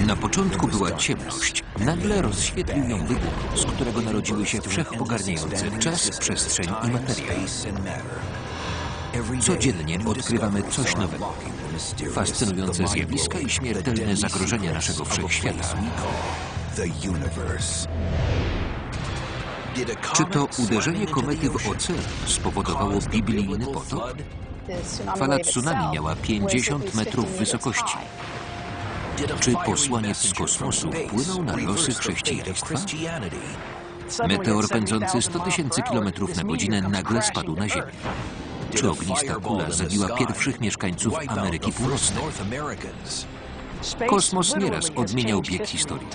Na początku była ciemność. Nagle rozświetlił ją wybuch, z którego narodziły się wszechogarniający czas, przestrzeń i materia. Codziennie odkrywamy coś nowego. Fascynujące zjawiska i śmiertelne zagrożenia naszego wszechświata. Czy to uderzenie komety w ocean spowodowało biblijny potop? Fala tsunami miała 50 metrów wysokości. Czy posłaniec z kosmosu wpłynął na losy chrześcijaństwa? Meteor pędzący 100 000 km na godzinę nagle spadł na Ziemię. Czy ognista kula zabiła pierwszych mieszkańców Ameryki Północnej? Kosmos nieraz odmieniał bieg historii.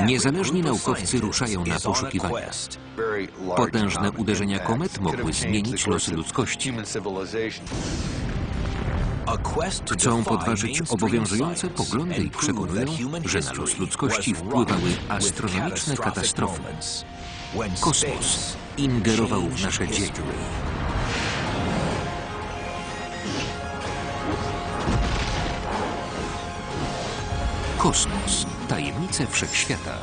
Niezależni naukowcy ruszają na poszukiwania. Potężne uderzenia komet mogły zmienić losy ludzkości. Chcą podważyć obowiązujące poglądy i przekonują, że na los ludzkości wpływały astronomiczne katastrofy. Kosmos ingerował w nasze dzieje. Kosmos. Tajemnice Wszechświata.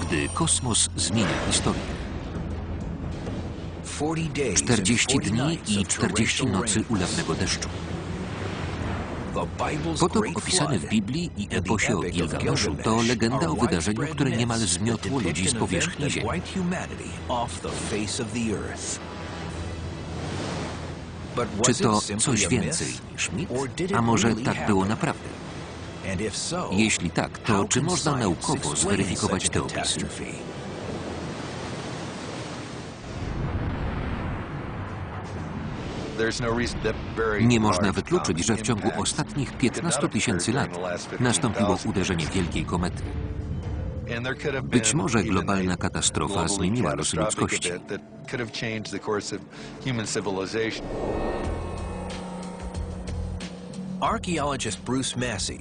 Gdy kosmos zmienia historię. 40 dni i 40 nocy ulewnego deszczu. Potop opisany w Biblii i eposie o Gilgameszu to legenda o wydarzeniu, które niemal zmiotło ludzi z powierzchni Ziemi. Czy to coś więcej niż mit? A może tak było naprawdę? Jeśli tak, to czy można naukowo zweryfikować te opisy? Nie można wykluczyć, że w ciągu ostatnich 15 000 lat nastąpiło uderzenie wielkiej komety. Być może globalna katastrofa zmieniła losy ludzkości.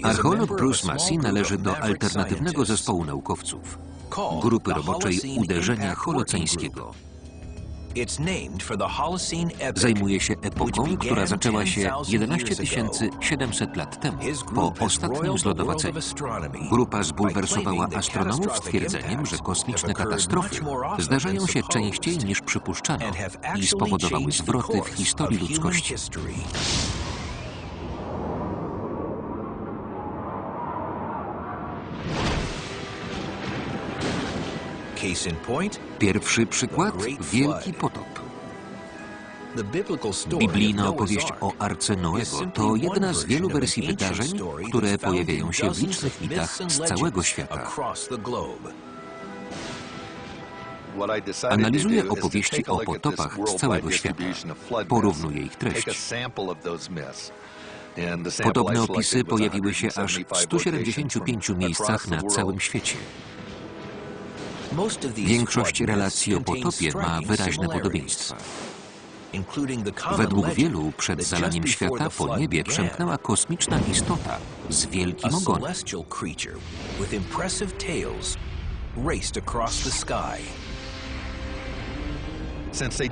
Archeolog Bruce Massey należy do alternatywnego zespołu naukowców, grupy roboczej uderzenia holoceńskiego. Zajmuje się epoką, która zaczęła się 11 700 lat temu, po ostatnim zlodowaceniu. Grupa zbulwersowała astronomów stwierdzeniem, że kosmiczne katastrofy zdarzają się częściej niż przypuszczano i spowodowały zwroty w historii ludzkości. Pierwszy przykład – Wielki Potop. Biblijna opowieść o Arce Noego to jedna z wielu wersji wydarzeń, które pojawiają się w licznych mitach z całego świata. Analizuję opowieści o potopach z całego świata. Porównuję ich treść. Podobne opisy pojawiły się aż w 175 miejscach na całym świecie. Większość relacji o potopie ma wyraźne podobieństwa. Według wielu przed zalaniem świata po niebie przemknęła kosmiczna istota z wielkim ogonem.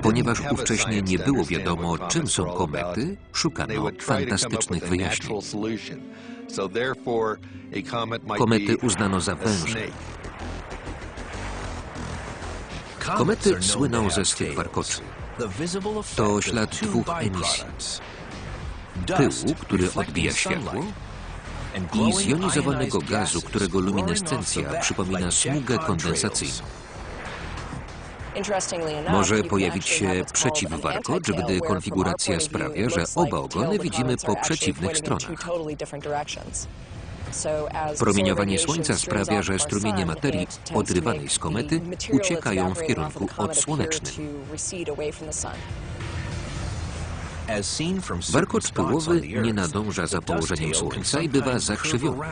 Ponieważ ówcześnie nie było wiadomo, czym są komety, szukano fantastycznych wyjaśnień. Komety uznano za węże. Komety słyną ze swych warkoczy. To ślad dwóch emisji. Pyłu, który odbija światło, i zjonizowanego gazu, którego luminescencja przypomina smugę kondensacyjną. Może pojawić się przeciwwarkocz, gdy konfiguracja sprawia, że oba ogony widzimy po przeciwnych stronach. Promieniowanie Słońca sprawia, że strumienie materii odrywanej z komety uciekają w kierunku odsłonecznym. Warkocz pyłowy nie nadąża za położeniem Słońca i bywa zakrzywiony.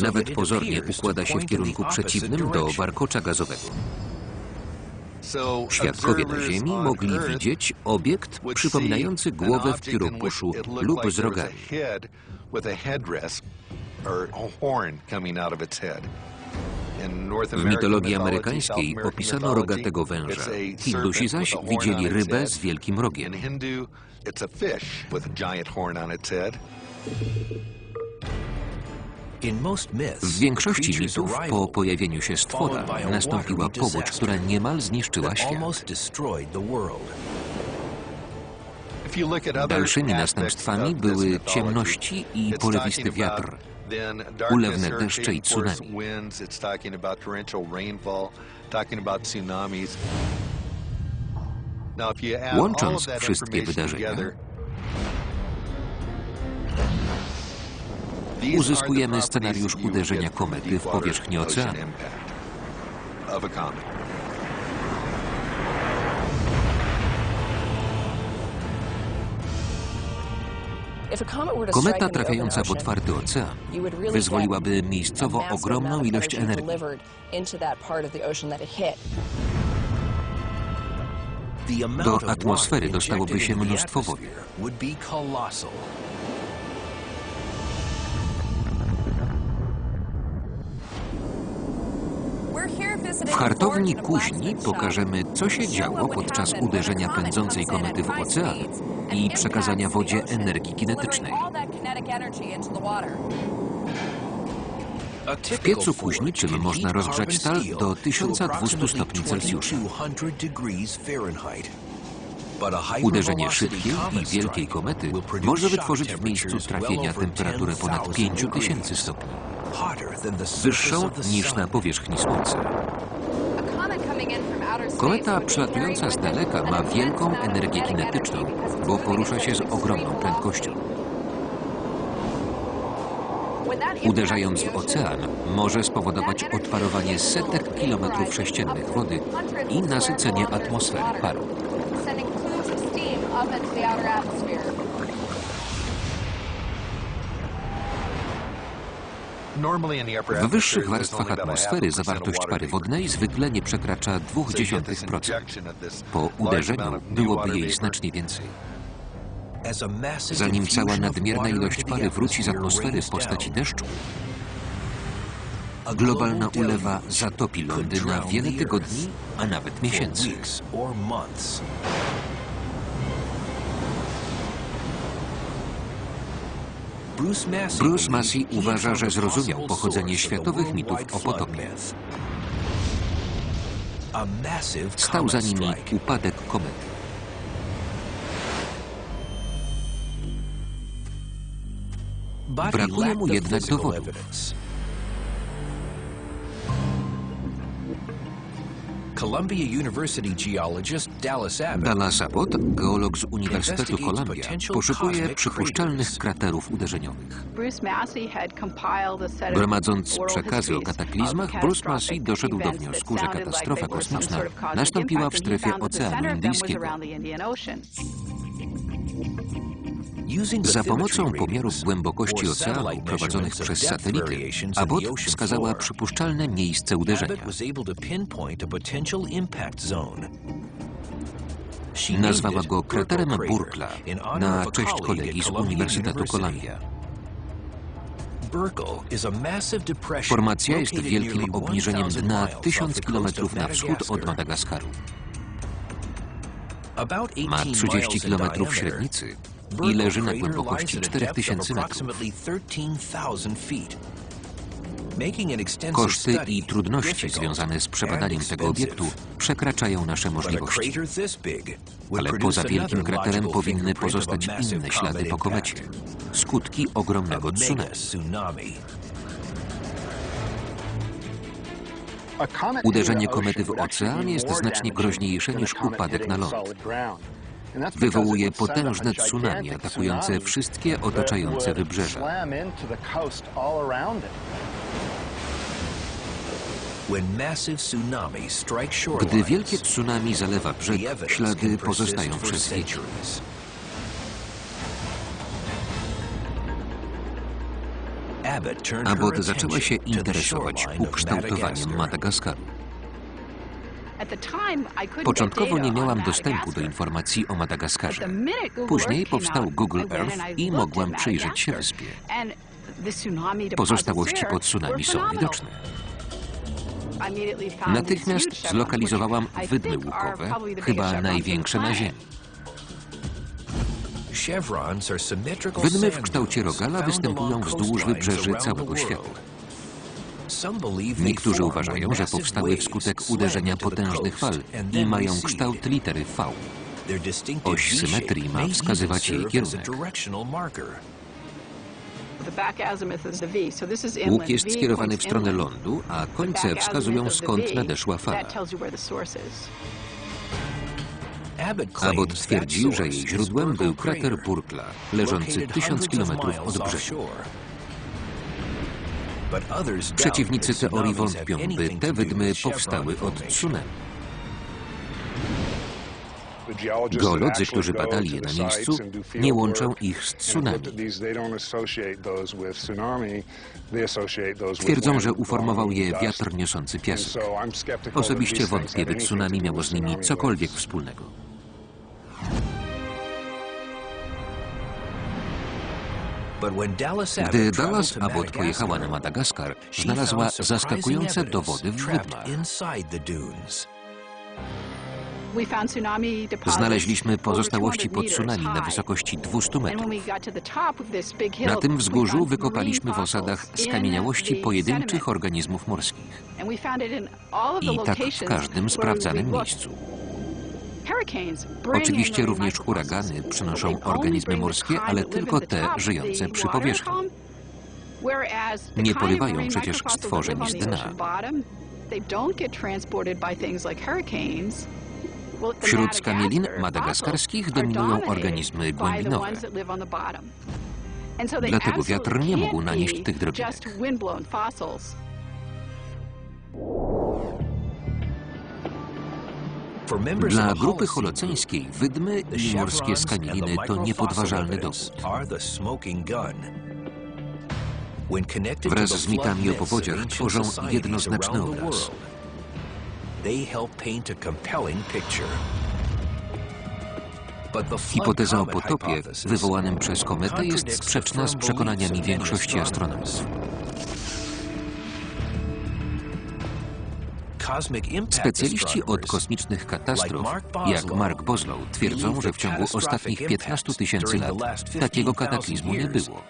Nawet pozornie układa się w kierunku przeciwnym do warkocza gazowego. Świadkowie na Ziemi mogli widzieć obiekt przypominający głowę w pióropuszu lub z rogami. W mitologii amerykańskiej opisano rogatego węża. Hindusi zaś widzieli rybę z wielkim rogiem. W większości mitów po pojawieniu się stwora nastąpiła powódź, która niemal zniszczyła świat. Dalszymi następstwami były ciemności i porywisty wiatr, ulewne deszcze i tsunami. Łącząc wszystkie wydarzenia, uzyskujemy scenariusz uderzenia komety w powierzchnię oceanu. Kometa trafiająca w otwarty ocean wyzwoliłaby miejscowo ogromną ilość energii. Do atmosfery dostałoby się mnóstwo wody. W hartowni kuźni pokażemy, co się działo podczas uderzenia pędzącej komety w ocean i przekazania wodzie energii kinetycznej. W piecu kuźniczym można rozgrzać stal do 1200 stopni Celsjusza. Uderzenie szybkiej i wielkiej komety może wytworzyć w miejscu trafienia temperaturę ponad 5000 stopni, wyższą niż na powierzchni Słońca. Kometa przylatująca z daleka ma wielką energię kinetyczną, bo porusza się z ogromną prędkością. Uderzając w ocean, może spowodować odparowanie setek kilometrów sześciennych wody i nasycenie atmosfery parą. W wyższych warstwach atmosfery zawartość pary wodnej zwykle nie przekracza 0,2%. Po uderzeniu byłoby jej znacznie więcej. Zanim cała nadmierna ilość pary wróci z atmosfery w postaci deszczu, globalna ulewa zatopi lądy na wiele tygodni, a nawet miesięcy. Bruce Massey uważa, że zrozumiał pochodzenie światowych mitów o potopie. Stał za nimi upadek komety. Brakuje mu jednak dowodów. Dallas Abbott, geolog z Uniwersytetu Columbia, poszukuje przypuszczalnych kraterów uderzeniowych. Gromadząc przekazy o kataklizmach, Bruce Massey doszedł do wniosku, że katastrofa kosmiczna nastąpiła w strefie Oceanu Indyjskiego. Za pomocą pomiarów głębokości oceanu prowadzonych przez satelity, Abbott wskazała przypuszczalne miejsce uderzenia. Nazwała go kraterem Burkla na cześć kolegi z Uniwersytetu Columbia. Formacja jest wielkim obniżeniem dna 1000 km na wschód od Madagaskaru. Ma 30 km średnicy i leży na głębokości 4000 metrów. Koszty i trudności związane z przebadaniem tego obiektu przekraczają nasze możliwości. Ale poza wielkim kraterem powinny pozostać inne ślady po komecie. Skutki ogromnego tsunami. Uderzenie komety w ocean jest znacznie groźniejsze niż upadek na ląd. Wywołuje potężne tsunami atakujące wszystkie otaczające wybrzeża. Gdy wielkie tsunami zalewa brzeg, ślady pozostają przez wieki. Abbott zaczęła się interesować ukształtowaniem Madagaskaru. Początkowo nie miałam dostępu do informacji o Madagaskarze. Później powstał Google Earth i mogłam przyjrzeć się wyspie. Pozostałości po tsunami są widoczne. Natychmiast zlokalizowałam wydmy łukowe, chyba największe na Ziemi. Wydmy w kształcie rogala występują wzdłuż wybrzeży całego świata. Niektórzy uważają, że powstały wskutek uderzenia potężnych fal i mają kształt litery V. Oś symetrii ma wskazywać jej kierunek. Łuk jest skierowany w stronę lądu, a końce wskazują, skąd nadeszła fala. Abbott twierdzi, że jej źródłem był krater Burkla, leżący 1000 km od brzegu. Przeciwnicy teorii wątpią, by te wydmy powstały od tsunami. Geolodzy, którzy badali je na miejscu, nie łączą ich z tsunami. Twierdzą, że uformował je wiatr niosący piasek. Osobiście wątpię, by tsunami miało z nimi cokolwiek wspólnego. Gdy Dallas Abbott pojechała na Madagaskar, znalazła zaskakujące dowody w wydmach. Znaleźliśmy pozostałości po tsunami na wysokości 200 metrów. Na tym wzgórzu wykopaliśmy w osadach skamieniałości pojedynczych organizmów morskich. I tak w każdym sprawdzanym miejscu. Oczywiście również huragany przynoszą organizmy morskie, ale tylko te żyjące przy powierzchni. Nie porywają przecież stworzeń z dna. Wśród skamielin madagaskarskich dominują organizmy głębinowe. Dlatego wiatr nie mógł nanieść tych drobinek. Dla grupy holoceńskiej wydmy i morskie skamieliny to niepodważalny dowód. Wraz z mitami o powodziach tworzą jednoznaczny obraz. Hipoteza o potopie wywołanym przez kometę jest sprzeczna z przekonaniami większości astronomów. Specjaliści od kosmicznych katastrof, jak Mark Boslow, twierdzą, że w ciągu ostatnich 15 000 lat takiego kataklizmu nie było.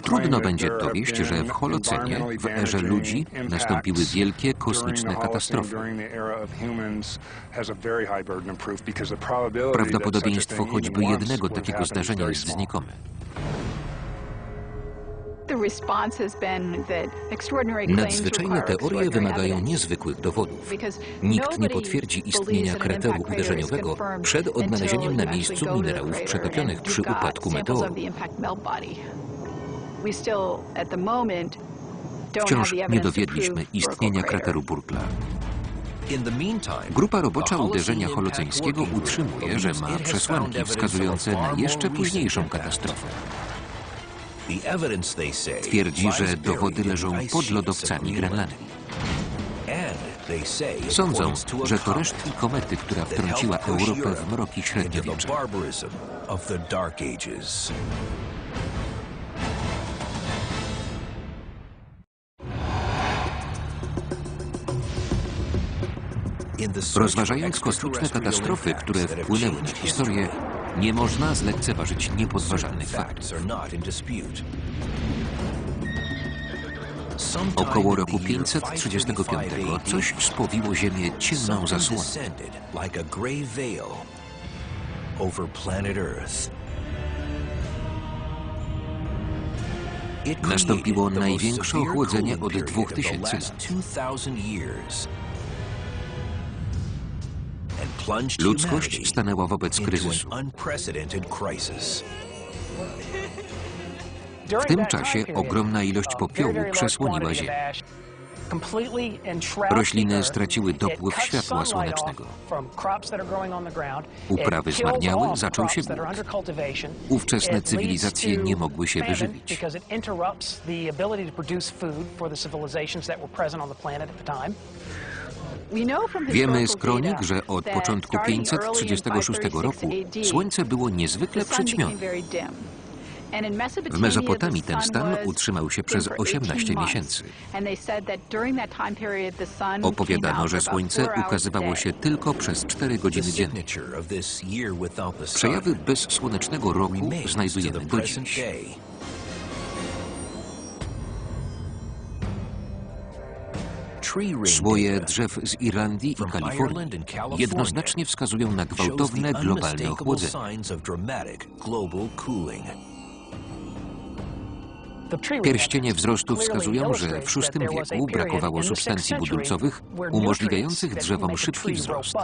Trudno będzie dowieść, że w Holocenie, w erze ludzi, nastąpiły wielkie kosmiczne katastrofy. Prawdopodobieństwo choćby jednego takiego zdarzenia jest znikome. Nadzwyczajne teorie wymagają niezwykłych dowodów. Nikt nie potwierdzi istnienia krateru uderzeniowego przed odnalezieniem na miejscu minerałów przetopionych przy upadku meteoru. Wciąż nie dowiedliśmy istnienia krateru Burkla. Grupa robocza uderzenia holoceńskiego utrzymuje, że ma przesłanki wskazujące na jeszcze późniejszą katastrofę. Twierdzi, że dowody leżą pod lodowcami Grenlandii. Sądzą, że to resztki komety, która wtrąciła Europę w mroki średniowiecza. Rozważając kosmiczne katastrofy, które wpłynęły na historię, nie można zlekceważyć niepodważalnych faktów. Około roku 535 coś spowiło Ziemię ciemną zasłoną. Nastąpiło największe ochłodzenie od 2000 lat. Ludzkość stanęła wobec kryzysu. W tym czasie ogromna ilość popiołu przesłoniła Ziemię. Rośliny straciły dopływ światła słonecznego. Uprawy zmarniały, zaczął się głód. Ówczesne cywilizacje nie mogły się wyżywić. Wiemy z kronik, że od początku 536 roku Słońce było niezwykle przyćmione. W Mezopotamii ten stan utrzymał się przez 18 miesięcy. Opowiadano, że Słońce ukazywało się tylko przez 4 godziny dziennie. Przejawy bezsłonecznego roku znajdujemy do dziś. Słoje drzew z Irlandii i Kalifornii jednoznacznie wskazują na gwałtowne globalne ochłodzenie. Pierścienie wzrostu wskazują, że w VI wieku brakowało substancji budulcowych umożliwiających drzewom szybki wzrost.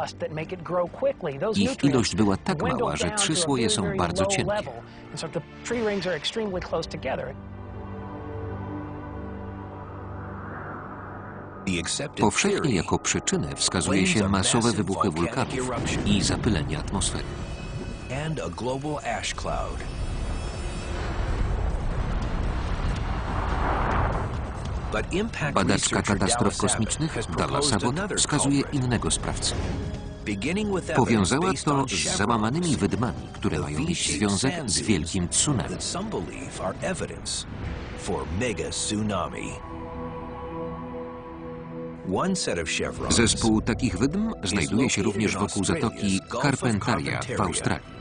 Ich ilość była tak mała, że 3 słoje są bardzo cienkie. Powszechnie jako przyczynę wskazuje się masowe wybuchy wulkanów i zapylenie atmosfery. Badaczka katastrof kosmicznych Dalla Sabot wskazuje innego sprawcę. Powiązała to z załamanymi wydmami, które mają mieć związek z wielkim tsunami. Zespół takich wydm znajduje się również wokół zatoki Carpentaria w Australii.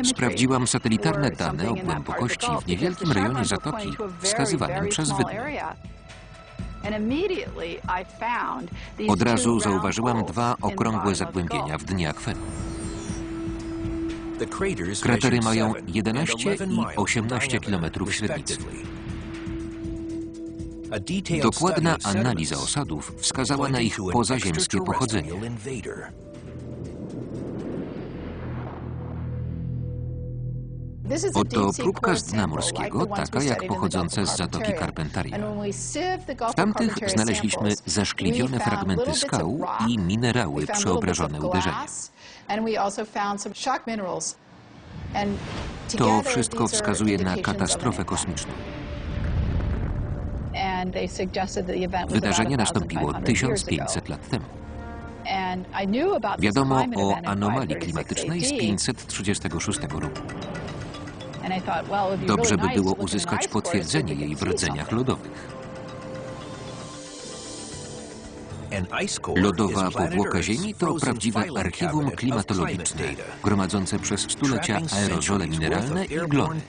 Sprawdziłam satelitarne dane o głębokości w niewielkim rejonie zatoki wskazywanym przez wydmy. Od razu zauważyłam 2 okrągłe zagłębienia w dnie akweru. Kratery mają 11 i 18 km średnicy. Dokładna analiza osadów wskazała na ich pozaziemskie pochodzenie. Oto próbka z dna morskiego, taka jak pochodząca z zatoki Carpentaria. W tamtych znaleźliśmy zaszkliwione fragmenty skał i minerały przeobrażone uderzeniem. To wszystko wskazuje na katastrofę kosmiczną. Wydarzenie nastąpiło 1500 lat temu. Wiadomo o anomalii klimatycznej z 536 roku. Dobrze by było uzyskać potwierdzenie jej w rdzeniach lodowych. Lodowa powłoka Ziemi to prawdziwe archiwum klimatologiczne, gromadzące przez stulecia aerozole mineralne i glony.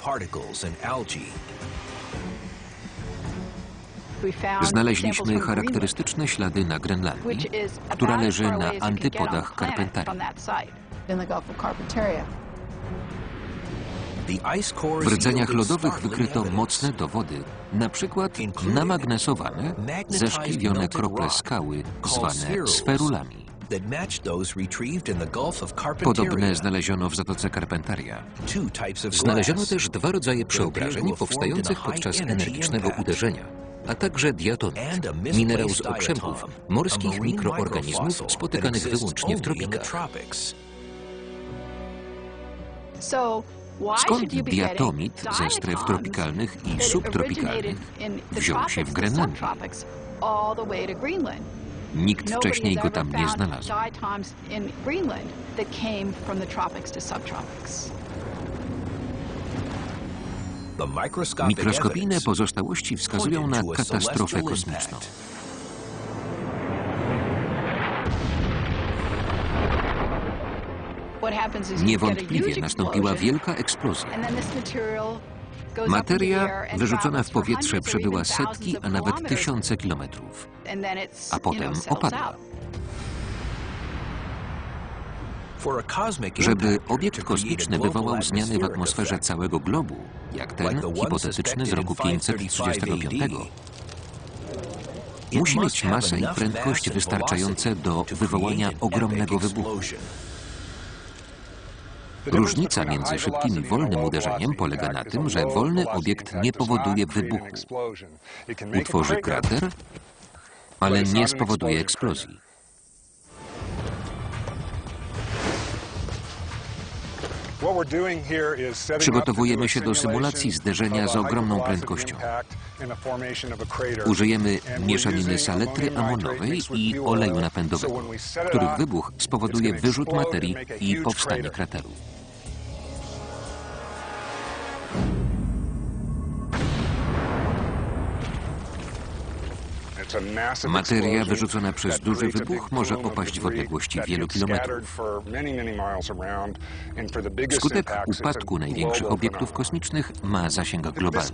Znaleźliśmy charakterystyczne ślady na Grenlandii, która leży na antypodach Carpentarii. W rdzeniach lodowych wykryto mocne dowody, na przykład namagnesowane, zaszkliwione krople skały, zwane sferulami. Podobne znaleziono w zatoce Carpentaria. Znaleziono też 2 rodzaje przeobrażeń powstających podczas energicznego uderzenia, a także diatomit, minerał z okrzepów morskich mikroorganizmów spotykanych wyłącznie w tropikach. Skąd diatomit ze stref tropikalnych i subtropikalnych wziął się w Grenlandii? Nikt wcześniej go tam nie znalazł. Mikroskopijne pozostałości wskazują na katastrofę kosmiczną. Niewątpliwie nastąpiła wielka eksplozja. Materia wyrzucona w powietrze przebyła setki, a nawet tysiące kilometrów, a potem opadła. Żeby obiekt kosmiczny wywołał zmiany w atmosferze całego globu, jak ten hipotetyczny z roku 535, musi mieć masę i prędkość wystarczające do wywołania ogromnego wybuchu. Różnica między szybkim i wolnym uderzeniem polega na tym, że wolny obiekt nie powoduje wybuchu. Utworzy krater, ale nie spowoduje eksplozji. Przygotowujemy się do symulacji zderzenia z ogromną prędkością. Użyjemy mieszaniny saletry amonowej i oleju napędowego, których wybuch spowoduje wyrzut materii i powstanie krateru. Materia wyrzucona przez duży wybuch może opaść w odległości wielu kilometrów. Wskutek upadku największych obiektów kosmicznych ma zasięg globalny.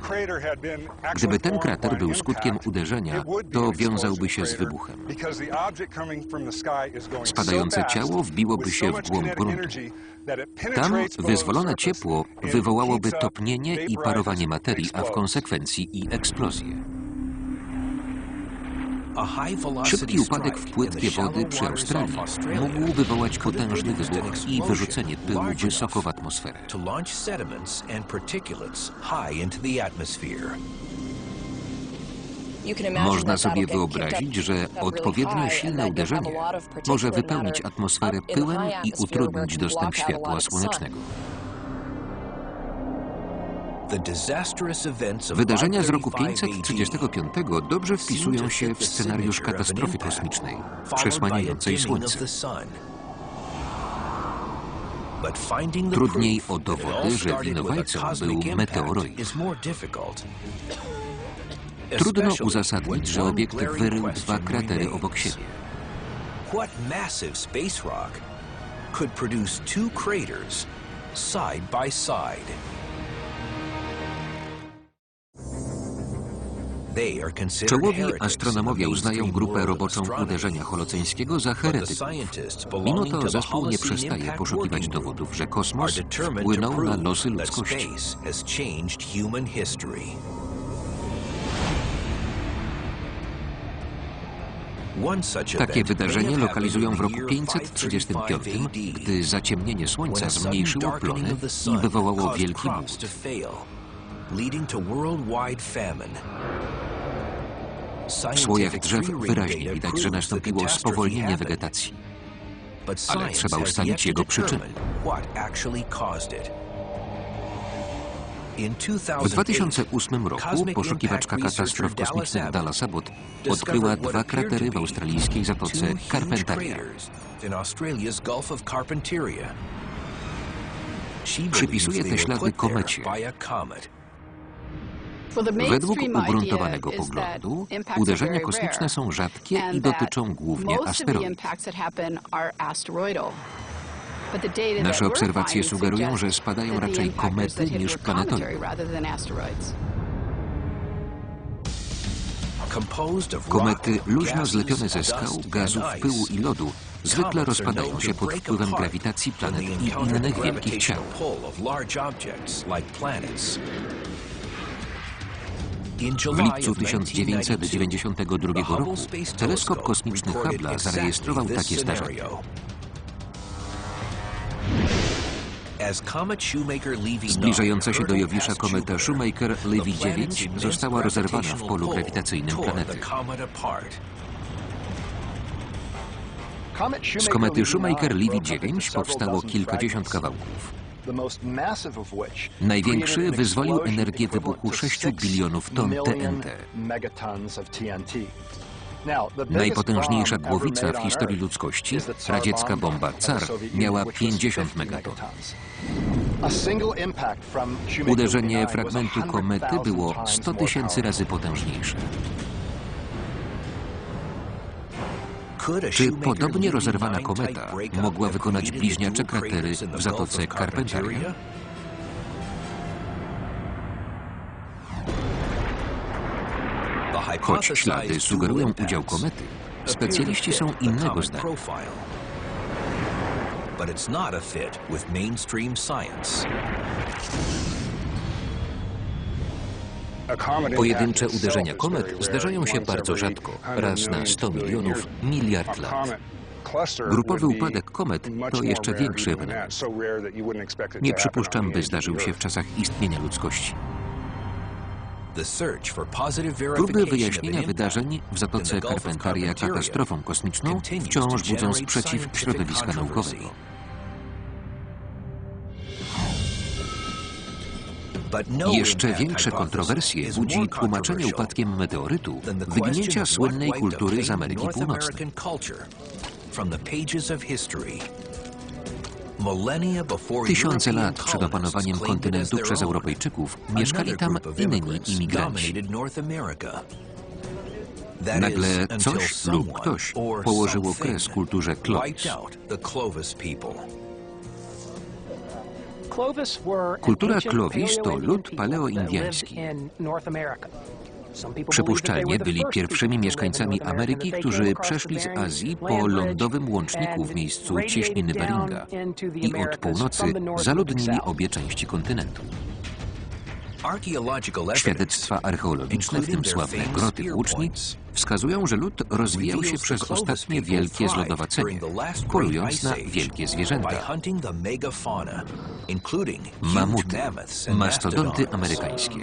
Gdyby ten krater był skutkiem uderzenia, to wiązałby się z wybuchem. Spadające ciało wbiłoby się w głąb gruntu. Tam wyzwolone ciepło wywołałoby topnienie i parowanie materii, a w konsekwencji i eksplozję. Szybki upadek w płytkie wody przy Australii mógł wywołać potężny wybuch i wyrzucenie pyłu wysoko w atmosferę. Można sobie wyobrazić, że odpowiednio silne uderzenie może wypełnić atmosferę pyłem i utrudnić dostęp światła słonecznego. Wydarzenia z roku 535 dobrze wpisują się w scenariusz katastrofy kosmicznej, przesłaniającej Słońce. Trudniej o dowody, że winowajcą był meteoroid. Trudno uzasadnić, że obiekt wyrył dwa kratery obok siebie. What massive space rock could produce two craters side by side? Czołowi astronomowie uznają grupę roboczą uderzenia holoceńskiego za heretyków. Mimo to zespół nie przestaje poszukiwać dowodów, że kosmos wpłynął na losy ludzkości. Takie wydarzenie lokalizują w roku 535, gdy zaciemnienie Słońca zmniejszyło plony i wywołało wielki głód. W słojach drzew wyraźnie widać, że nastąpiło spowolnienie wegetacji. Ale trzeba ustalić jego przyczyny. W 2008 roku poszukiwaczka katastrof kosmicznych Dallas Abbott odkryła dwa kratery w australijskiej zatoce Carpentaria. Przypisuje te ślady komecie. Według ugruntowanego poglądu uderzenia kosmiczne są rzadkie i dotyczą głównie asteroidów. Nasze obserwacje sugerują, że spadają raczej komety niż planetoidy. Komety luźno zlepione ze skał, gazów, pyłu i lodu zwykle rozpadają się pod wpływem grawitacji planet i innych wielkich ciał. W lipcu 1992 roku teleskop kosmiczny Hubble'a zarejestrował takie zdarzenie. Zbliżająca się do Jowisza kometa Shoemaker-Levy 9 została rozerwana w polu grawitacyjnym planety. Z komety Shoemaker-Levy 9 powstało kilkadziesiąt kawałków. Największy wyzwolił energię wybuchu 6 bilionów ton TNT. Najpotężniejsza głowica w historii ludzkości, radziecka bomba Car, miała 50 megaton. Uderzenie fragmentu komety było 100 000 razy potężniejsze. Czy podobnie rozerwana kometa mogła wykonać bliźniacze kratery w zatoce Carpentaria? Choć ślady sugerują udział komety, specjaliści są innego zdania. Pojedyncze uderzenia komet zdarzają się bardzo rzadko, raz na 100 milionów, miliard lat. Grupowy upadek komet to jeszcze większy ewenement. Nie przypuszczam, by zdarzył się w czasach istnienia ludzkości. Próby wyjaśnienia wydarzeń w zatoce Carpentaria katastrofą kosmiczną wciąż budzą sprzeciw środowiska naukowego. Jeszcze większe kontrowersje budzi tłumaczenie upadkiem meteorytu wyginięcia słynnej kultury z Ameryki Północnej. Tysiące lat przed opanowaniem kontynentu przez Europejczyków mieszkali tam inni imigranci. Nagle coś lub ktoś położyło kres kulturze Clovis. Kultura Clovis to lud paleoindiański. Przypuszczalnie byli pierwszymi mieszkańcami Ameryki, którzy przeszli z Azji po lądowym łączniku w miejscu cieśniny Beringa i od północy zaludnili obie części kontynentu. Świadectwa archeologiczne, w tym sławne groty włóczni, wskazują, że lud rozwijał się przez ostatnie wielkie zlodowacenie, polując na wielkie zwierzęta. Mamuty, mastodonty amerykańskie.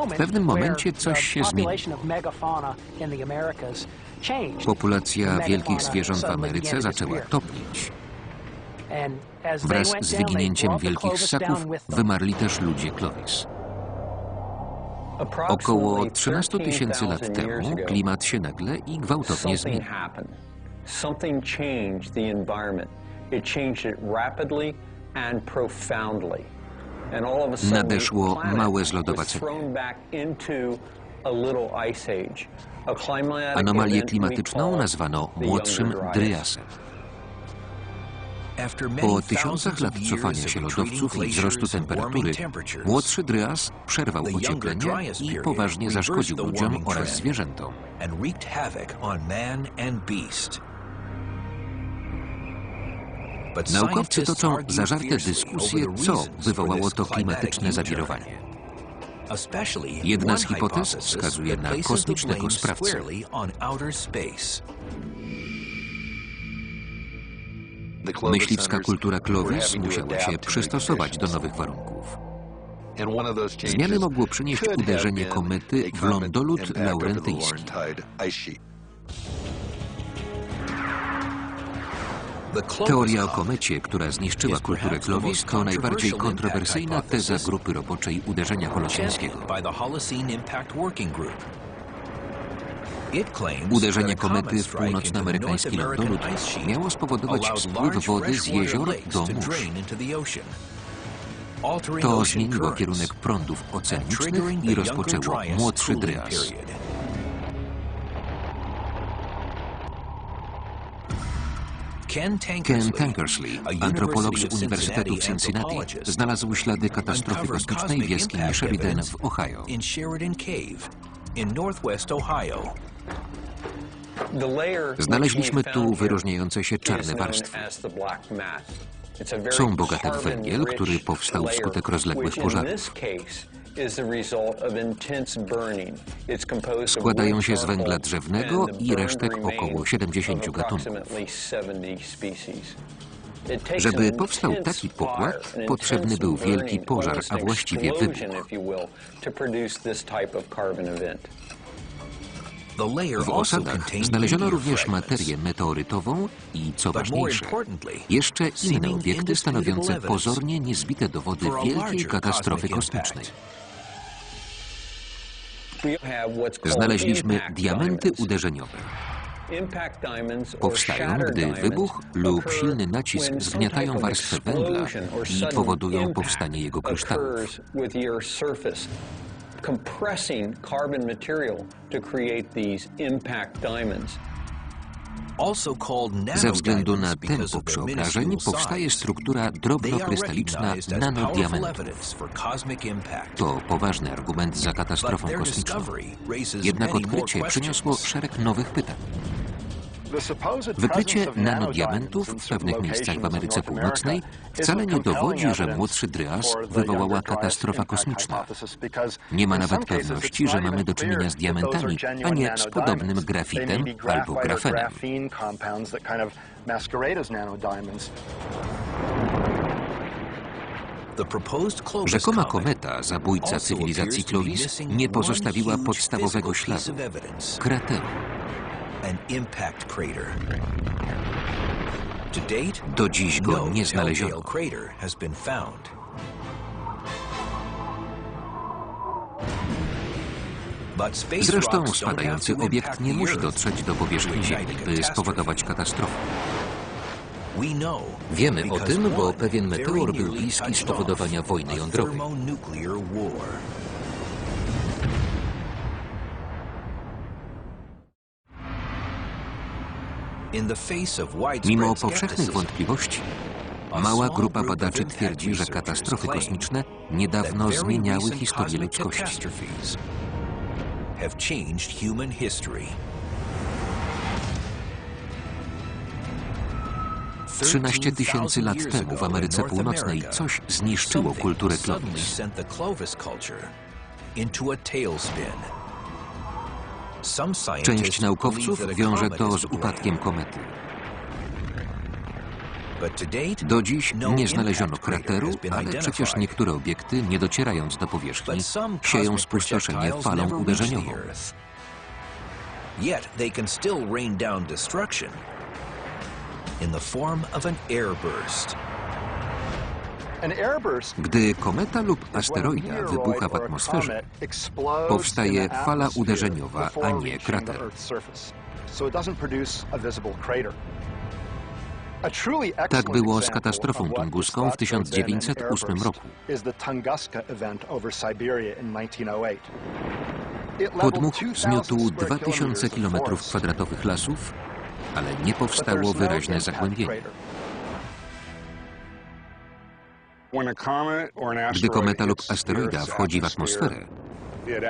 W pewnym momencie coś się zmieniło. Populacja wielkich zwierząt w Ameryce zaczęła topnieć. Wraz z wyginięciem wielkich ssaków wymarli też ludzie Clovis. Około 13 000 lat temu klimat się nagle i gwałtownie zmienił. Nadeszło małe zlodowacenie. Anomalię klimatyczną nazwano młodszym Dryasem. Po tysiącach lat cofania się lodowców i wzrostu temperatury, młodszy Dryas przerwał ocieplenie i poważnie zaszkodził ludziom oraz zwierzętom. Naukowcy toczą zażarte dyskusje, co wywołało to klimatyczne zawirowanie. Jedna z hipotez wskazuje na kosmicznego sprawcę. Myśliwska kultura Clovis musiała się przystosować do nowych warunków. Zmiany mogło przynieść uderzenie komety w lądolód laurentyjski. Teoria o komecie, która zniszczyła kulturę Clovis, to najbardziej kontrowersyjna teza grupy roboczej uderzenia holocieńskiego. Uderzenie komety w północnoamerykański lądolód miało spowodować spływ wody z jezior do mórz. To zmieniło kierunek prądów oceanicznych i rozpoczęło młodszy Dryas. Ken Tankersley, antropolog z Uniwersytetu w Cincinnati, znalazł ślady katastrofy kosmicznej w jaskini Sheridan w Ohio. Znaleźliśmy tu wyróżniające się czarne warstwy. Są bogate w węgiel, który powstał wskutek rozległych pożarów. Składają się z węgla drzewnego i resztek około 70 gatunków. Żeby powstał taki pokład, potrzebny był wielki pożar, a właściwie wybuch. W osadach znaleziono również materię meteorytową i, co ważniejsze, jeszcze inne obiekty stanowiące pozornie niezbite dowody wielkiej katastrofy kosmicznej. Znaleźliśmy diamenty uderzeniowe. Powstają, gdy wybuch lub silny nacisk zgniatają warstwę węgla i powodują powstanie jego kryształów. Compressing carbon material to create these impact diamonds. Ze względu na tempo przeobrażeń powstaje struktura drobnokrystaliczna nanodiamentów. To poważny argument za katastrofą kosmiczną. Jednak odkrycie przyniosło szereg nowych pytań. Wykrycie nanodiamentów w pewnych miejscach w Ameryce Północnej wcale nie dowodzi, że młodszy Dryas wywołała katastrofa kosmiczna. Nie ma nawet pewności, że mamy do czynienia z diamentami, a nie z podobnym grafitem albo grafenem. Rzekoma kometa, zabójca cywilizacji Clovis, nie pozostawiła podstawowego śladu – krateru. Do dziś go nie znaleziono. Zresztą spadający obiekt nie musi dotrzeć do powierzchni Ziemi, by spowodować katastrofę. Wiemy o tym, bo pewien meteor był bliski spowodowania wojny jądrowej. Mimo powszechnych wątpliwości, mała grupa badaczy twierdzi, że katastrofy kosmiczne niedawno zmieniały historię ludzkości. 13 000 lat temu w Ameryce Północnej coś zniszczyło kulturę Clovis. Część naukowców wiąże to z upadkiem komety. Do dziś nie znaleziono krateru, ale przecież niektóre obiekty, nie docierając do powierzchni, sieją spustoszenie falą uderzeniową. Gdy kometa lub asteroida wybucha w atmosferze, powstaje fala uderzeniowa, a nie krater. Tak było z katastrofą tunguską w 1908 roku. Podmuch zmiótł 2000 km² lasów, ale nie powstało wyraźne zagłębienie. Gdy kometa lub asteroida wchodzi w atmosferę,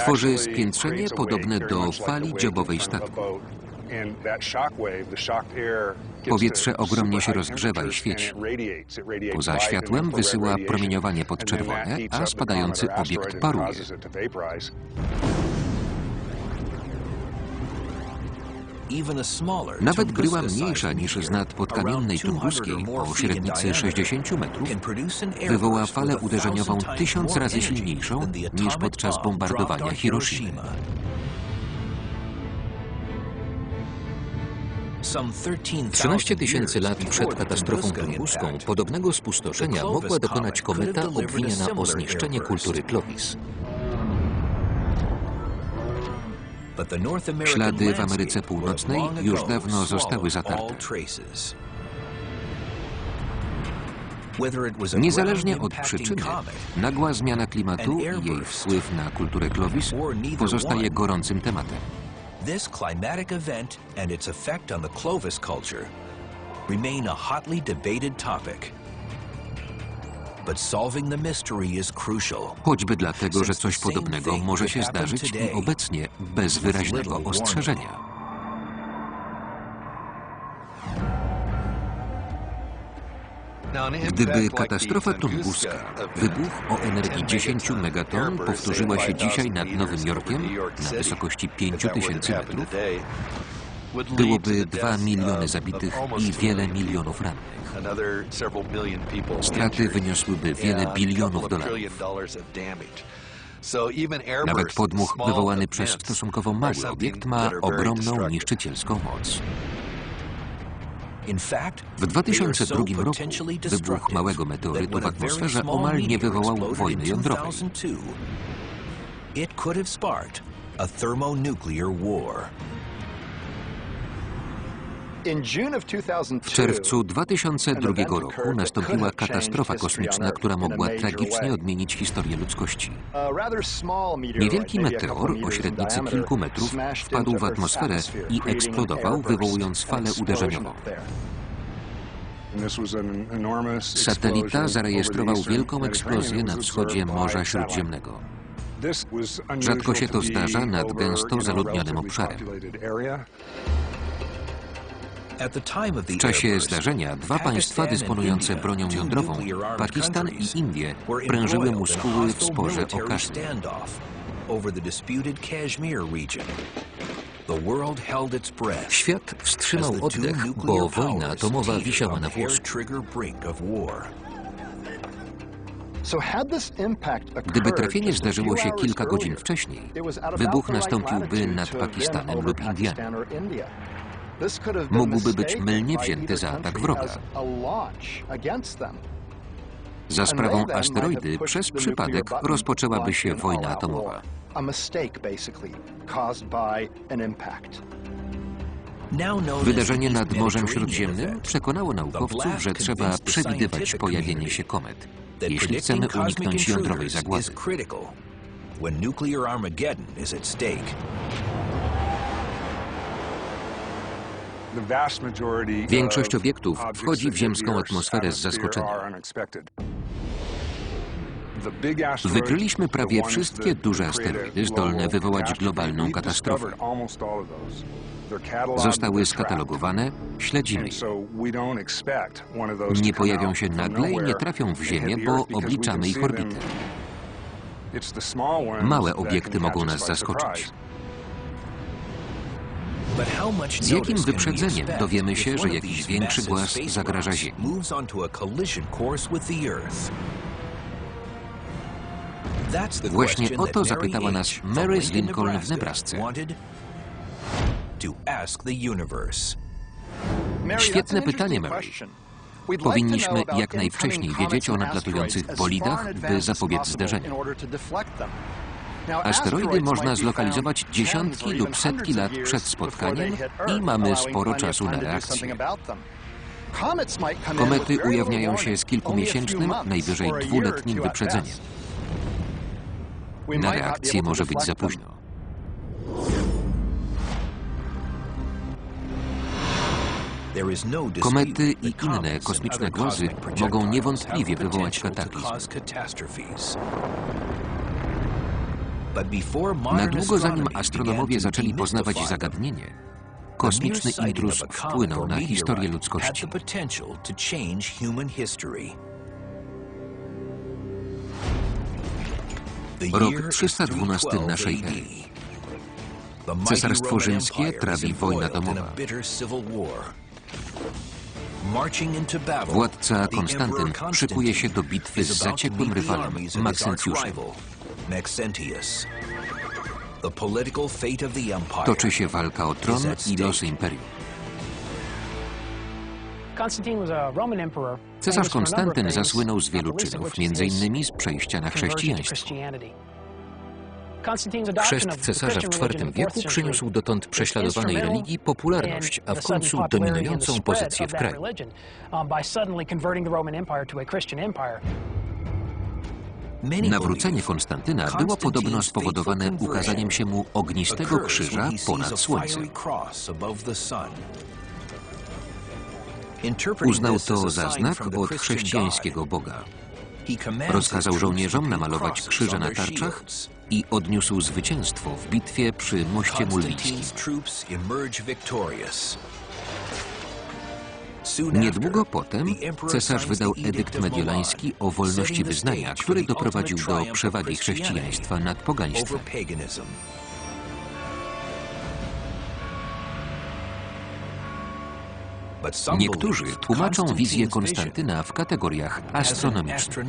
tworzy spiętrzenie podobne do fali dziobowej statku. Powietrze ogromnie się rozgrzewa i świeci. Poza światłem wysyła promieniowanie podczerwone, a spadający obiekt paruje. Nawet bryła mniejsza niż z nad podkamiennej tunguskiej o średnicy 60 metrów wywoła falę uderzeniową 1000 razy silniejszą niż podczas bombardowania Hiroshimy. 13 000 lat przed katastrofą tunguską podobnego spustoszenia mogła dokonać kometa obwiniana o zniszczenie kultury Clovis. Ślady w Ameryce Północnej już dawno zostały zatarte. Niezależnie od przyczyny, nagła zmiana klimatu i jej wpływ na kulturę Clovis pozostaje gorącym tematem. This climatic event and its effect on the Clovis culture remain a hotly debated topic. But solving the mystery is crucial. Choćby dlatego, że coś podobnego może się zdarzyć i obecnie bez wyraźnego ostrzeżenia. Gdyby katastrofa tunguska, wybuch o energii 10 megaton, powtórzyła się dzisiaj nad Nowym Jorkiem na wysokości 5000 metrów, byłoby 2 miliony zabitych i wiele milionów rannych. Straty wyniosłyby wiele bilionów dolarów. Nawet podmuch wywołany przez stosunkowo mały obiekt ma ogromną niszczycielską moc. W 2002 roku wybuch małego meteorytu w atmosferze omal nie wywołał wojny jądrowej. W czerwcu 2002 roku nastąpiła katastrofa kosmiczna, która mogła tragicznie odmienić historię ludzkości. Niewielki meteor o średnicy kilku metrów wpadł w atmosferę i eksplodował, wywołując falę uderzeniową. Satelita zarejestrował wielką eksplozję na wschodzie Morza Śródziemnego. Rzadko się to zdarza nad gęsto zaludnionym obszarem. W czasie zdarzenia dwa państwa dysponujące bronią jądrową, Pakistan i Indie, prężyły muskuły w sporze o Kaszmir. Świat wstrzymał oddech, bo wojna atomowa wisiała na włosku. Gdyby trafienie zdarzyło się kilka godzin wcześniej, wybuch nastąpiłby nad Pakistanem lub Indiami. Mógłby być mylnie wzięty za atak wroga. Za sprawą asteroidy przez przypadek rozpoczęłaby się wojna atomowa. Wydarzenie nad Morzem Śródziemnym przekonało naukowców, że trzeba przewidywać pojawienie się komet, jeśli chcemy uniknąć jądrowej zagłady. Większość obiektów wchodzi w ziemską atmosferę z zaskoczenia. Wykryliśmy prawie wszystkie duże asteroidy zdolne wywołać globalną katastrofę. Zostały skatalogowane, śledzimy je. Nie pojawią się nagle i nie trafią w Ziemię, bo obliczamy ich orbitę. Małe obiekty mogą nas zaskoczyć. Z jakim wyprzedzeniem dowiemy się, że jakiś większy głaz zagraża Ziemi? Właśnie o to zapytała nas Mary z Lincoln w Nebrasce. Świetne pytanie, Mary. Powinniśmy jak najwcześniej wiedzieć o nadlatujących bolidach, by zapobiec zderzeniu. Asteroidy można zlokalizować dziesiątki lub setki lat przed spotkaniem i mamy sporo czasu na reakcję. Komety ujawniają się z kilkumiesięcznym, najwyżej dwuletnim wyprzedzeniem. Na reakcję może być za późno. Komety i inne kosmiczne głazy mogą niewątpliwie wywołać kataklizm. Na długo zanim astronomowie zaczęli poznawać zagadnienie, kosmiczny intruz wpłynął na historię ludzkości. Rok 312 naszej ery. Cesarstwo rzymskie trawi wojna domowa. Władca Konstantyn szykuje się do bitwy z zaciekłym rywalem, Maksencjuszem. Toczy się walka o tron i losy imperium. Cesarz Konstantyn zasłynął z wielu czynów, m.in. z przejścia na chrześcijaństwo. Chrzest cesarza w IV wieku przyniósł dotąd prześladowanej religii popularność, a w końcu dominującą pozycję w kraju. Nawrócenie Konstantyna było podobno spowodowane ukazaniem się mu ognistego krzyża ponad słońcem. Uznał to za znak od chrześcijańskiego Boga. Rozkazał żołnierzom namalować krzyże na tarczach i odniósł zwycięstwo w bitwie przy moście mulwickim. Niedługo potem cesarz wydał edykt mediolański o wolności wyznania, który doprowadził do przewagi chrześcijaństwa nad pogaństwem. Niektórzy tłumaczą wizję Konstantyna w kategoriach astronomicznych.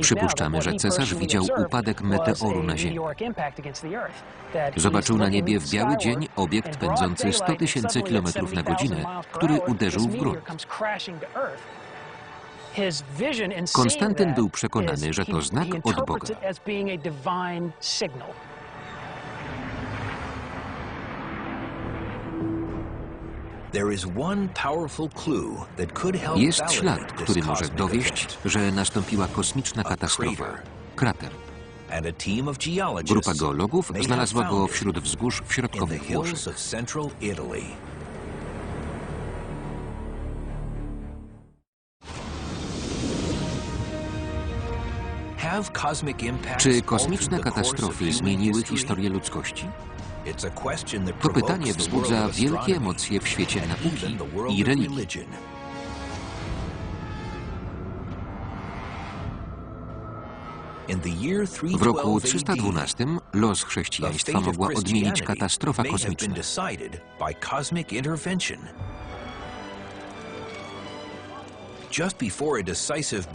Przypuszczamy, że cesarz widział upadek meteoru na Ziemię. Zobaczył na niebie w biały dzień obiekt pędzący 100 000 kilometrów na godzinę, który uderzył w grunt. Konstantyn był przekonany, że to znak od Boga. Jest ślad, który może dowieść, że nastąpiła kosmiczna katastrofa – krater. Grupa geologów znalazła go wśród wzgórz w środkowych Włoszech. Czy kosmiczne katastrofy zmieniły historię ludzkości? To pytanie wzbudza wielkie emocje w świecie nauki i religii. W roku 312 los chrześcijaństwa mogła odmienić katastrofa kosmiczna.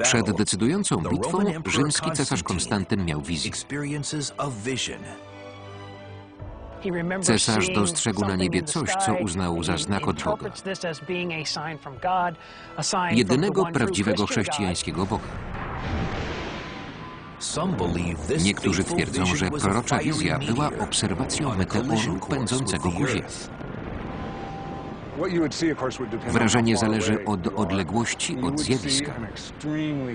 Przed decydującą bitwą rzymski cesarz Konstantyn miał wizję. Cesarz dostrzegł na niebie coś, co uznał za znak od Boga. Jedynego prawdziwego chrześcijańskiego Boga. Niektórzy twierdzą, że prorocza wizja była obserwacją meteoru pędzącego ku Ziemi. Wrażenie zależy od odległości od zjawiska.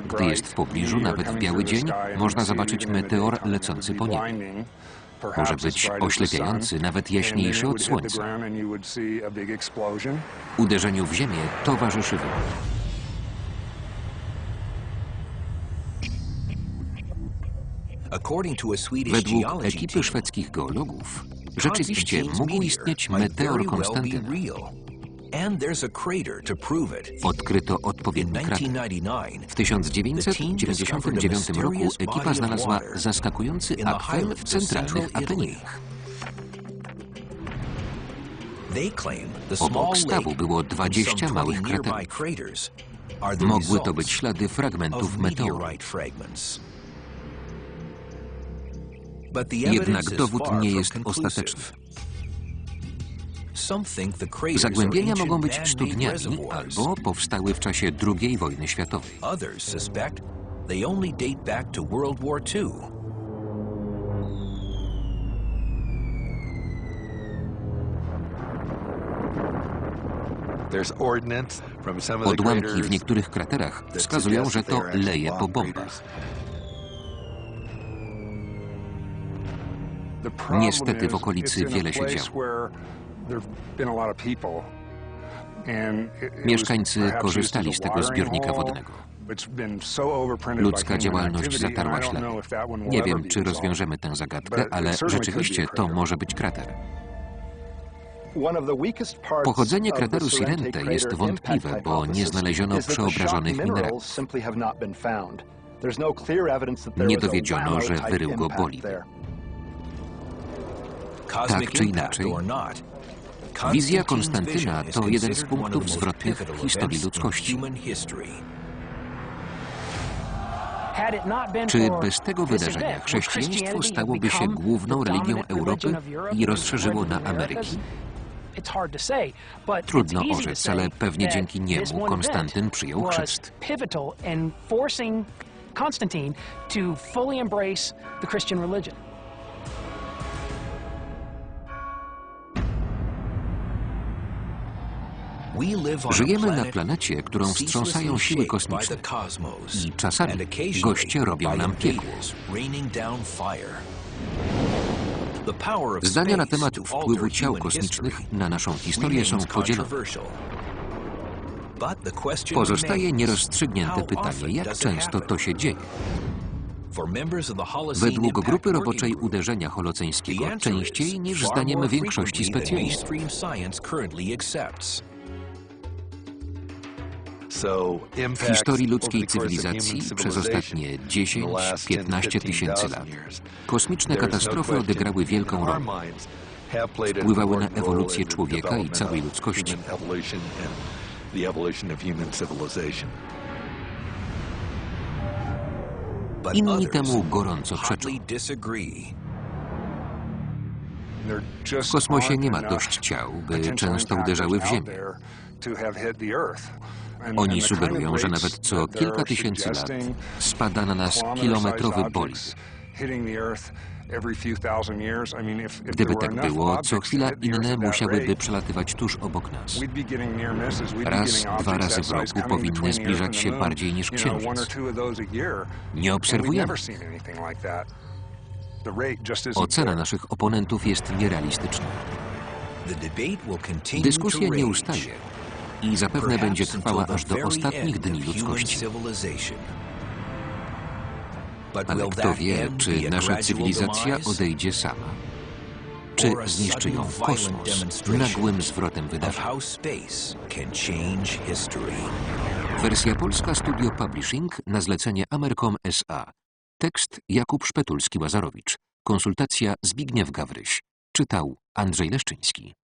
Gdy jest w pobliżu, nawet w biały dzień, można zobaczyć meteor lecący po niebie. Może być oślepiający, nawet jaśniejszy od Słońca. Uderzeniu w Ziemię towarzyszy wybuch. Według ekipy szwedzkich geologów rzeczywiście mógł istnieć meteor Konstantyna. Odkryto odpowiedni krater. W 1999 roku ekipa znalazła zaskakujący akwen w centralnych Apeninach. Obok stawu było 20 małych kraterów. Mogły to być ślady fragmentów meteoru. Jednak dowód nie jest ostateczny. Zagłębienia mogą być studniami albo powstały w czasie II wojny światowej. Odłamki w niektórych kraterach wskazują, że to leje po bombach. Niestety w okolicy wiele się działo. Mieszkańcy korzystali z tego zbiornika wodnego. Ludzka działalność zatarła ślady. Nie wiem, czy rozwiążemy tę zagadkę, ale rzeczywiście to może być krater. Pochodzenie krateru Sirente jest wątpliwe, bo nie znaleziono przeobrażonych minerałów. Nie dowiedziono, że wyrył go bolid. Tak czy inaczej, wizja Konstantyna to jeden z punktów zwrotnych w historii ludzkości. Czy bez tego wydarzenia chrześcijaństwo stałoby się główną religią Europy i rozszerzyło na Ameryki? Trudno orzec, ale pewnie dzięki niemu Konstantyn przyjął chrzest. Żyjemy na planecie, którą wstrząsają siły kosmiczne i czasami goście robią nam piekło. Zdania na temat wpływu ciał kosmicznych na naszą historię są podzielone. Pozostaje nierozstrzygnięte pytanie, jak często to się dzieje. Według grupy roboczej uderzenia holoceńskiego częściej niż zdaniem większości specjalistów. W historii ludzkiej cywilizacji przez ostatnie 10–15 tysięcy lat kosmiczne katastrofy odegrały wielką rolę. Wpływały na ewolucję człowieka i całej ludzkości. Inni temu gorąco przeczą. W kosmosie nie ma dość ciał, by często uderzały w Ziemię. Oni sugerują, że nawet co kilka tysięcy lat spada na nas kilometrowy bolid. Gdyby tak było, co chwila inne musiałyby przelatywać tuż obok nas. Raz, dwa razy w roku powinny zbliżać się bardziej niż Księżyc. Nie obserwujemy. Ocena naszych oponentów jest nierealistyczna. Dyskusja nie ustaje i zapewne będzie trwała aż do ostatnich dni ludzkości. Ale kto wie, czy nasza cywilizacja odejdzie sama? Czy zniszczy ją kosmos nagłym zwrotem wydarzeń? Wersja polska Studio Publishing na zlecenie Amercom S.A. Tekst Jakub Szpetulski-Łazarowicz. Konsultacja Zbigniew Gawryś. Czytał Andrzej Leszczyński.